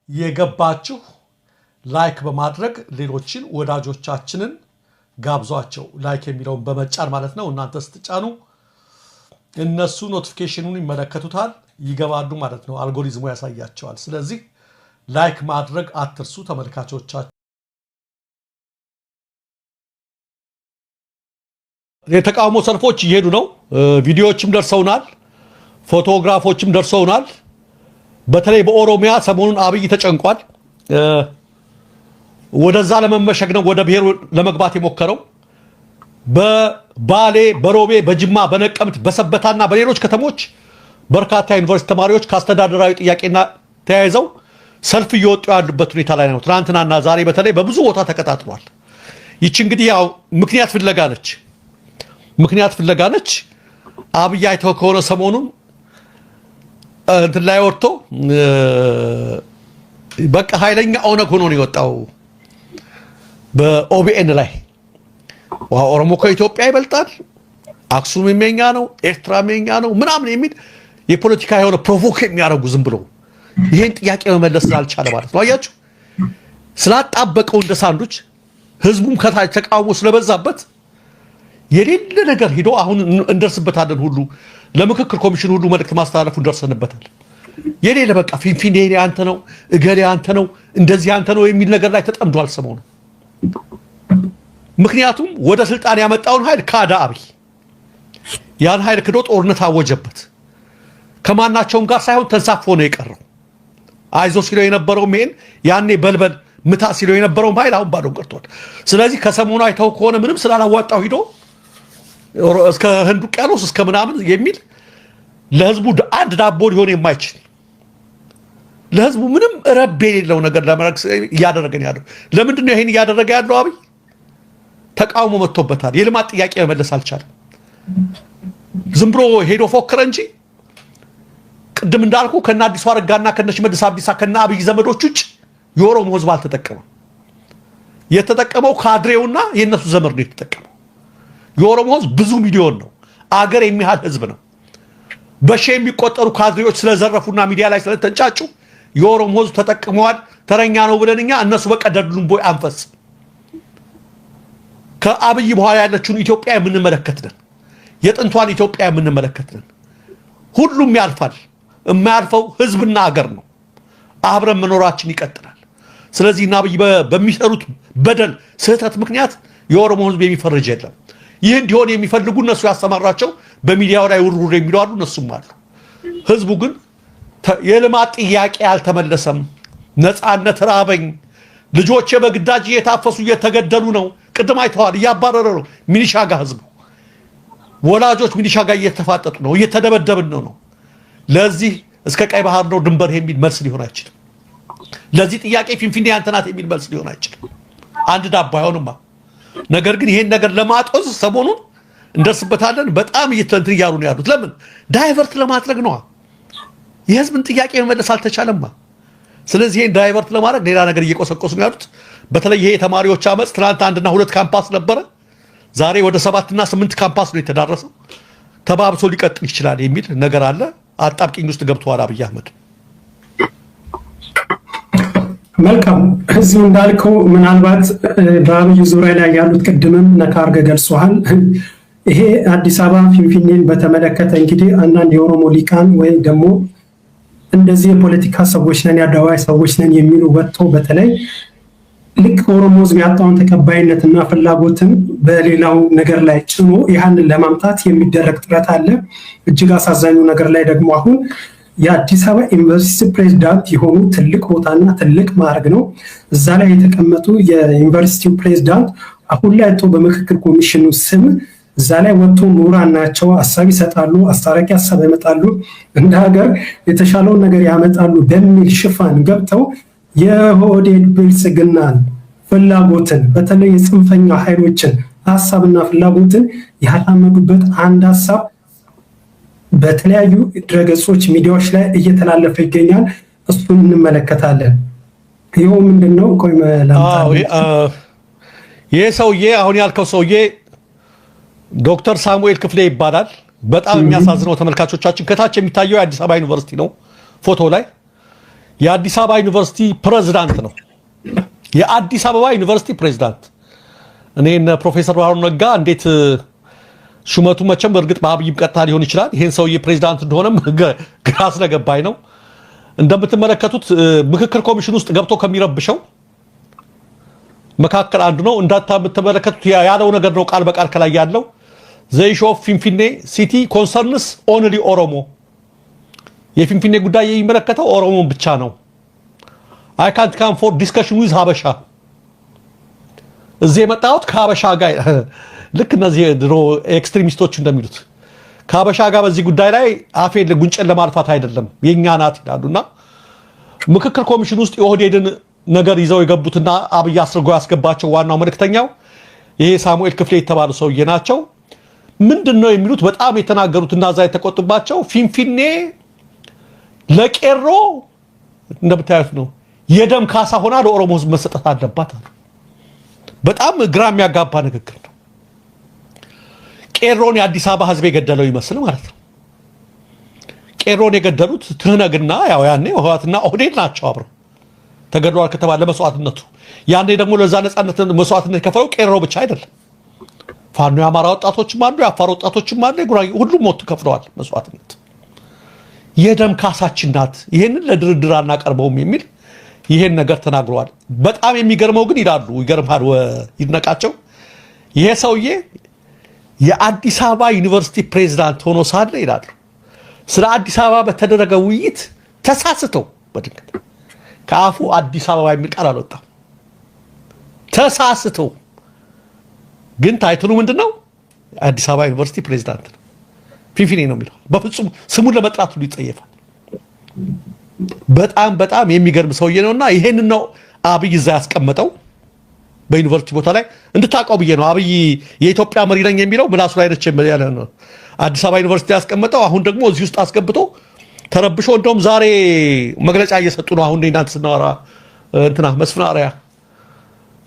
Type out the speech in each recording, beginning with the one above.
የገባችሁ ላይክ በማድረግ ሌሎችን ወዳጆቻችንን ጋብዟቸው። ላይክ የሚለውን በመጫን ማለት ነው። እናንተ ስትጫኑ እነሱ ኖቲፊኬሽኑን ይመለከቱታል፣ ይገባሉ ማለት ነው። አልጎሪዝሙ ያሳያቸዋል። ስለዚህ ላይክ ማድረግ አትርሱ ተመልካቾቻችን። የተቃውሞ ሰልፎች እየሄዱ ነው። ቪዲዮዎችም ደርሰውናል፣ ፎቶግራፎችም ደርሰውናል። በተለይ በኦሮሚያ ሰሞኑን አብይ ተጨንቋል። ወደዛ ለመመሸግ ነው ወደ ብሔሩ ለመግባት የሞከረው። በባሌ፣ በሮቤ፣ በጅማ፣ በነቀምት፣ በሰበታና በሌሎች ከተሞች በርካታ ዩኒቨርሲቲ ተማሪዎች ከአስተዳደራዊ ጥያቄና ተያይዘው ሰልፍ እየወጡ ያሉበት ሁኔታ ላይ ነው። ትናንትናና ዛሬ በተለይ በብዙ ቦታ ተቀጣጥሏል። ይቺ እንግዲህ ያው ምክንያት ፍለጋ ነች። አብይ አይተው ከሆነ ሰሞኑን እንትን ላይ ወጥቶ በቃ ኃይለኛ ኦነግ ሆኖ ነው የወጣው በኦቢኤን ላይ። ኦሮሞ ከኢትዮጵያ ይበልጣል፣ አክሱም የኛ ነው፣ ኤርትራ የኛ ነው ምናምን የሚል የፖለቲካ የሆነ ፕሮቮክ የሚያደርጉ ዝም ብሎ ይሄን ጥያቄ መመለስ ስላልቻለ ማለት ነው። አያችሁ፣ ስላጣበቀው እንደ ሳንዱች ህዝቡም ከታች ተቃውሞ ስለበዛበት የሌለ ነገር ሄዶ አሁን እንደርስበታለን ሁሉ ለምክክር ኮሚሽን ሁሉ መልእክት ማስተላለፉ እንደርሰንበታል። የሌለ በቃ ፊንፊኔ አንተ ነው፣ እገሌ አንተ ነው፣ እንደዚህ አንተ ነው የሚል ነገር ላይ ተጠምዷል ሰሞኑ። ምክንያቱም ወደ ስልጣን ያመጣውን ኃይል ካዳ አብይ። ያን ኃይል ክዶ ጦርነት አወጀበት። ከማናቸውም ጋር ሳይሆን ተንሳፎ ነው የቀረው። አይዞ ሲለው የነበረው ሜን ያኔ በልበል ምታ ሲለው የነበረው ኃይል አሁን ባዶ ቀርቷል። ስለዚህ ከሰሞኑ አይተው ከሆነ ምንም ስላላዋጣው ሂዶ እስከ ህንድ ውቅያኖስ እስከ ምናምን የሚል ለህዝቡ አንድ ዳቦ ሊሆን የማይችል ለህዝቡ ምንም ረብ የሌለው ነገር ለማድረግ እያደረገ ያለው። ለምንድን ነው ይሄን እያደረገ ያለው? አብይ ተቃውሞ መጥቶበታል። የልማት ጥያቄ መመለስ አልቻለም። ዝም ብሎ ሄዶ ፎክረ እንጂ ቅድም እንዳልኩ ከነ አዲሱ አረጋና ከነ ሽመልስ አብዲሳ ከነ አብይ ዘመዶች ውጭ የኦሮሞ ህዝብ አልተጠቀመም። የተጠቀመው ካድሬውና የነሱ ዘመድ ነው የተጠቀመው። የኦሮሞ ህዝብ ብዙ ሚሊዮን ነው፣ አገር የሚያህል ህዝብ ነው። በሺህ የሚቆጠሩ ካድሬዎች ስለዘረፉና ሚዲያ ላይ ስለተንጫጩ የኦሮሞ ህዝብ ተጠቅመዋል። ተረኛ ነው ብለን እኛ እነሱ በቀደዱልን ቦይ አንፈስ። ከአብይ በኋላ ያለችውን ኢትዮጵያ የምንመለከት ነን። የጥንቷን ኢትዮጵያ የምንመለከት ነን። ሁሉም ያልፋል። የማያልፈው ህዝብና ሀገር ነው። አብረን መኖራችን ይቀጥላል። ስለዚህ እና አብይ በሚሰሩት በደል ስህተት ምክንያት የኦሮሞ ህዝብ የሚፈርጅ የለም። ይህ እንዲሆን የሚፈልጉ እነሱ ያሰማራቸው በሚዲያው ላይ ውርውር የሚሉ አሉ፣ እነሱም አሉ። ህዝቡ ግን የልማት ጥያቄ አልተመለሰም። ነፃነት ራበኝ፣ ልጆቼ በግዳጅ እየታፈሱ እየተገደሉ ነው። ቅድም አይተዋል፣ እያባረረ ነው ሚኒሻ ጋር ህዝቡ። ወላጆች ሚኒሻ ጋር እየተፋጠጡ ነው፣ እየተደበደብን ነው። ለዚህ እስከ ቀይ ባህር ነው ድንበር የሚል መልስ ሊሆን አይችልም። ለዚህ ጥያቄ ፊንፊኔ አንተ ናት የሚል መልስ ሊሆን አይችልም። አንድ ዳቦ አይሆንማ። ነገር ግን ይሄን ነገር ለማጦዝ ሰሞኑን እንደርስበታለን። በጣም እየተንትን እያሉ ነው ያሉት። ለምን ዳይቨርት ለማድረግ ነው። የህዝብን ጥያቄ መመለስ አልተቻለማ። ስለዚህ ይሄን ዳይቨርት ለማድረግ ሌላ ነገር እየቆሰቆሱ ነው ያሉት። በተለይ ይሄ የተማሪዎች አመፅ ትናንት 1 እና 2 ካምፓስ ነበረ። ዛሬ ወደ 7 እና 8 ካምፓስ ነው የተዳረሰው። ተባብሶ ሊቀጥል ይችላል የሚል ነገር አለ። አጣብቂኝ ውስጥ ገብተዋል አብይ አህመድ። መልካም እዚሁ እንዳልከው ምናልባት በአብይ ዙሪያ ላይ ያሉት ቅድምም ነካ አድርገህ ገልጸዋል። ይሄ አዲስ አበባ ፊንፊኔን በተመለከተ እንግዲህ አንዳንድ የኦሮሞ ሊቃን ወይም ደግሞ እንደዚህ የፖለቲካ ሰዎች ነን የአደባባይ ሰዎች ነን የሚሉ ወጥተው በተለይ ልክ ኦሮሞ ህዝብ ያጣውን ተቀባይነትና ፍላጎትን በሌላው ነገር ላይ ጭኖ ያንን ለማምጣት የሚደረግ ጥረት አለ። እጅግ አሳዛኙ ነገር ላይ ደግሞ አሁን የአዲስ አበባ ዩኒቨርሲቲ ፕሬዝዳንት የሆኑ ትልቅ ቦታና ትልቅ ማዕረግ ነው። እዛ ላይ የተቀመጡ የዩኒቨርሲቲው ፕሬዝዳንት አሁን ላይ በምክክር ኮሚሽኑ ስም እዛ ላይ ወጥቶ ምሁራን ናቸው፣ ሀሳብ ይሰጣሉ፣ አስታራቂ ሀሳብ ያመጣሉ፣ እንደ ሀገር የተሻለውን ነገር ያመጣሉ በሚል ሽፋን ገብተው የኦህዴድ ብልጽግናን ፍላጎትን በተለይ የጽንፈኛ ኃይሎችን ሀሳብና ፍላጎትን ያላመዱበት አንድ ሀሳብ በተለያዩ ድረገጾች ሚዲያዎች ላይ እየተላለፈ ይገኛል። እሱን እንመለከታለን። ይኸው ምንድነው? ቆይ ይሄ ሰውዬ አሁን ያልከው ሰውዬ ዶክተር ሳሙኤል ክፍሌ ይባላል። በጣም የሚያሳዝነው ተመልካቾቻችን ከታች የሚታየው የአዲስ አበባ ዩኒቨርሲቲ ነው ፎቶ ላይ። የአዲስ አበባ ዩኒቨርሲቲ ፕሬዝዳንት ነው። የአዲስ አበባ ዩኒቨርሲቲ ፕሬዝዳንት እኔ ፕሮፌሰር ብርሃኑ ነጋ እንዴት ሹመቱ መቼም እርግጥ በአብይም ቀጥታ ሊሆን ይችላል። ይሄን ሰውዬ ፕሬዝዳንት እንደሆነም ግራ ስለገባኝ ነው። እንደምትመለከቱት ምክክር ኮሚሽን ውስጥ ገብቶ ከሚረብሸው መካከል አንዱ ነው። እንደምትመለከቱት ያለው ነገር ነው ቃል በቃል ከላይ ያለው the issue of ፊንፊኔ ሲቲ concerns only ኦሮሞ። የፊንፊኔ ጉዳይ የሚመለከተው ኦሮሞን ብቻ ነው። I can't come for discussion with ሀበሻ። እዚህ የመጣሁት ከሀበሻ ጋር ልክ እነዚህ ድሮ ኤክስትሪሚስቶች እንደሚሉት ከሀበሻ ጋር በዚህ ጉዳይ ላይ አፌን ጉንጨን ለማልፋት አይደለም የኛ ናት ይላሉና ምክክር ኮሚሽን ውስጥ የኦህዴድን ነገር ይዘው የገቡትና አብይ አስርጎ ያስገባቸው ዋናው መልእክተኛው ይሄ ሳሙኤል ክፍሌ የተባሉ ሰውዬ ናቸው። ምንድነው የሚሉት በጣም የተናገሩትና እዛ የተቆጡባቸው ፊንፊኔ ለቄሮ እንደምታዩት ነው የደም ካሳ ሆና ለኦሮሞ ህዝብ መሰጠት አለባት። በጣም ግራ የሚያጋባ ንግግር ነው። ቄሮን የአዲስ አበባ ህዝብ የገደለው ይመስል ማለት ነው። ቄሮን የገደሉት ትህነግና ያው ያኔ ህወሓትና ኦህዴድ ናቸው አብረው ተገድሏል ከተባለ መስዋዕትነቱ ያኔ ደግሞ ለዛ ነፃነት መስዋዕትነት የከፈለው ቄሮ ብቻ አይደለም። ፋኖ የአማራ ወጣቶችም አሉ፣ የአፋር ወጣቶችም አሉ፣ የጉራጌ ሁሉም ሞት ከፍለዋል መስዋዕትነት። የደም ካሳችን ናት፣ ይሄንን ለድርድር አናቀርበውም የሚል ይሄን ነገር ተናግረዋል። በጣም የሚገርመው ግን ይላሉ ይገርማል ይድነቃቸው ይሄ ሰውዬ የአዲስ አበባ ዩኒቨርሲቲ ፕሬዝዳንት ሆኖ ሳለ ይላሉ ስለ አዲስ አበባ በተደረገ ውይይት ተሳስተው በድንገት ከአፉ አዲስ አበባ የሚል ቃል አልወጣም። ተሳስተው ግን ታይትሉ ምንድነው? አዲስ አበባ ዩኒቨርሲቲ ፕሬዝዳንት ነው። ፊንፊኔ ነው የሚለው። በፍጹም ስሙን ለመጥራት ሁሉ ይጸየፋል። በጣም የሚገርም ሰውዬ ነውና ይሄንን ነው አብይ እዛ ያስቀመጠው በዩኒቨርሲቲ ቦታ ላይ እንድታውቀው ብዬ ነው። አብይ የኢትዮጵያ መሪ ነኝ የሚለው ምላሱ ላይ ነች ያለ ነው። አዲስ አበባ ዩኒቨርሲቲ ያስቀመጠው አሁን ደግሞ እዚህ ውስጥ አስገብቶ ተረብሾ እንደውም ዛሬ መግለጫ እየሰጡ ነው። አሁን እናንተ ስናወራ እንትና መስፍን አርአያ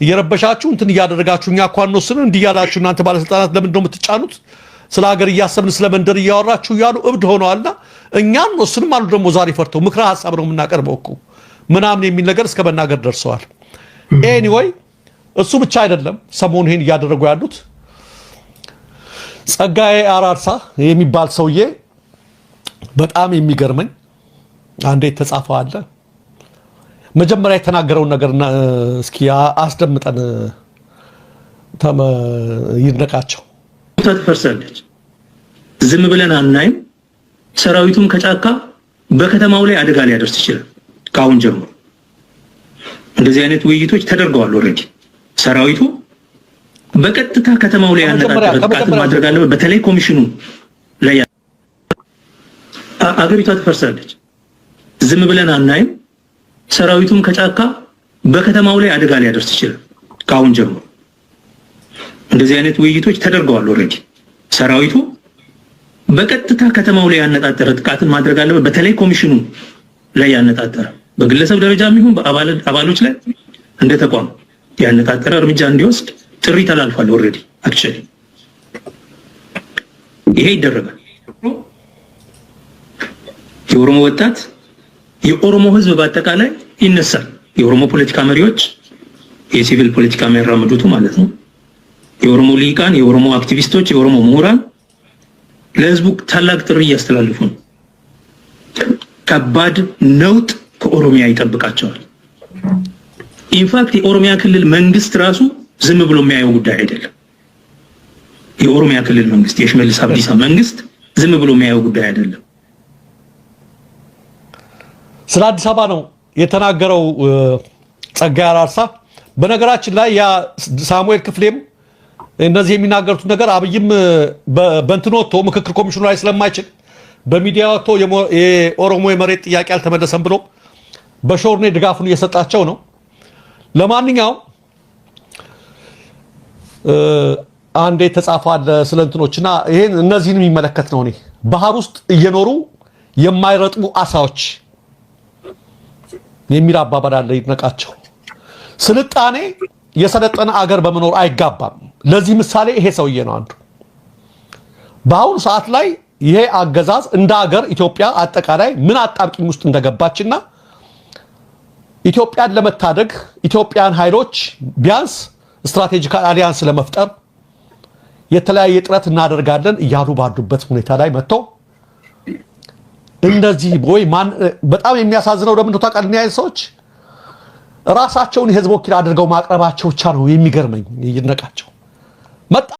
እየረበሻችሁ እንትን እያደረጋችሁ እኛ እንኳን ነው ስለ እንዲያላችሁ እናንተ ባለስልጣናት ለምን ነው የምትጫኑት? ስለ ሀገር እያሰብን ስለ መንደር እያወራችሁ እያሉ እብድ ሆነዋልና እኛን ወስንም አሉ። ደግሞ ዛሬ ፈርተው ምክረ ሐሳብ ነው የምናቀርበው እኮ ምናምን የሚል ነገር እስከ መናገር ደርሰዋል። ኤኒዌይ እሱ ብቻ አይደለም ሰሞኑን ይሄን እያደረጉ ያሉት ጸጋዬ አራርሳ የሚባል ሰውዬ በጣም የሚገርመኝ አንዴ ተጻፈው አለ መጀመሪያ የተናገረውን ነገር እስኪ አስደምጠን ይድነቃቸው። ተፈርሳለች ዝም ብለን አናይም። ሰራዊቱም ከጫካ በከተማው ላይ አደጋ ሊያደርስ ይችላል። ካሁን ጀምሮ እንደዚህ አይነት ውይይቶች ተደርገዋል። ኦሬዲ ሰራዊቱ በቀጥታ ከተማው ላይ ያነጣጠረ ጥቃት ማድረግ አለበት። በተለይ ኮሚሽኑ ላይ አገሪቷ ተፈርሳለች ዝም ብለን አናይም። ሰራዊቱም ከጫካ በከተማው ላይ አደጋ ሊያደርስ ይችላል። ካሁን ጀምሮ እንደዚህ አይነት ውይይቶች ተደርገዋል። ኦሬዲ ሰራዊቱ በቀጥታ ከተማው ላይ ያነጣጠረ ጥቃትን ማድረግ አለበት። በተለይ ኮሚሽኑ ላይ ያነጣጠረ በግለሰብ ደረጃም ይሁን በአባሎች ላይ እንደ ተቋም ያነጣጠረ እርምጃ እንዲወስድ ጥሪ ተላልፏል። ኦሬዲ አክቹሊ ይሄ ይደረጋል። የኦሮሞ ወጣት የኦሮሞ ህዝብ በአጠቃላይ ይነሳል። የኦሮሞ ፖለቲካ መሪዎች የሲቪል ፖለቲካ የሚያራምዱት ማለት ነው። የኦሮሞ ሊቃን፣ የኦሮሞ አክቲቪስቶች፣ የኦሮሞ ምሁራን ለህዝቡ ታላቅ ጥሪ እያስተላልፉ ነው። ከባድ ነውጥ ከኦሮሚያ ይጠብቃቸዋል። ኢንፋክት የኦሮሚያ ክልል መንግስት ራሱ ዝም ብሎ የሚያየው ጉዳይ አይደለም። የኦሮሚያ ክልል መንግስት የሽመልስ አብዲሳ መንግስት ዝም ብሎ የሚያየው ጉዳይ አይደለም። ስለ አዲስ አበባ ነው የተናገረው ጸጋዬ አራርሳ። በነገራችን ላይ ያ ሳሙኤል ክፍሌም እነዚህ የሚናገሩት ነገር አብይም በእንትን ወጥቶ ምክክር ኮሚሽኑ ላይ ስለማይችል በሚዲያ ወጥቶ የኦሮሞ የመሬት ጥያቄ አልተመለሰም ብሎ በሾርኔ ድጋፉን እየሰጣቸው ነው። ለማንኛውም አንዴ ተጻፈዋል ስለ እንትኖችና ይሄን እነዚህን የሚመለከት ነው። እኔ ባህር ውስጥ እየኖሩ የማይረጥቡ አሳዎች የሚል አባባል አለ ይድነቃቸው። ስልጣኔ የሰለጠነ አገር በመኖር አይጋባም። ለዚህ ምሳሌ ይሄ ሰውዬ ነው አንዱ። በአሁኑ ሰዓት ላይ ይሄ አገዛዝ እንደ አገር ኢትዮጵያ አጠቃላይ ምን አጣብቂኝ ውስጥ እንደገባችና ኢትዮጵያን ለመታደግ ኢትዮጵያን ኃይሎች ቢያንስ ስትራቴጂካል አሊያንስ ለመፍጠር የተለያየ ጥረት እናደርጋለን እያሉ ባሉበት ሁኔታ ላይ መጥቶ እንደዚህ ወይ ማን በጣም የሚያሳዝነው ለምን ተታቀልኝ ሰዎች ራሳቸውን የህዝብ ወኪል አድርገው ማቅረባቸው ብቻ ነው የሚገርመኝ ይነቃቸው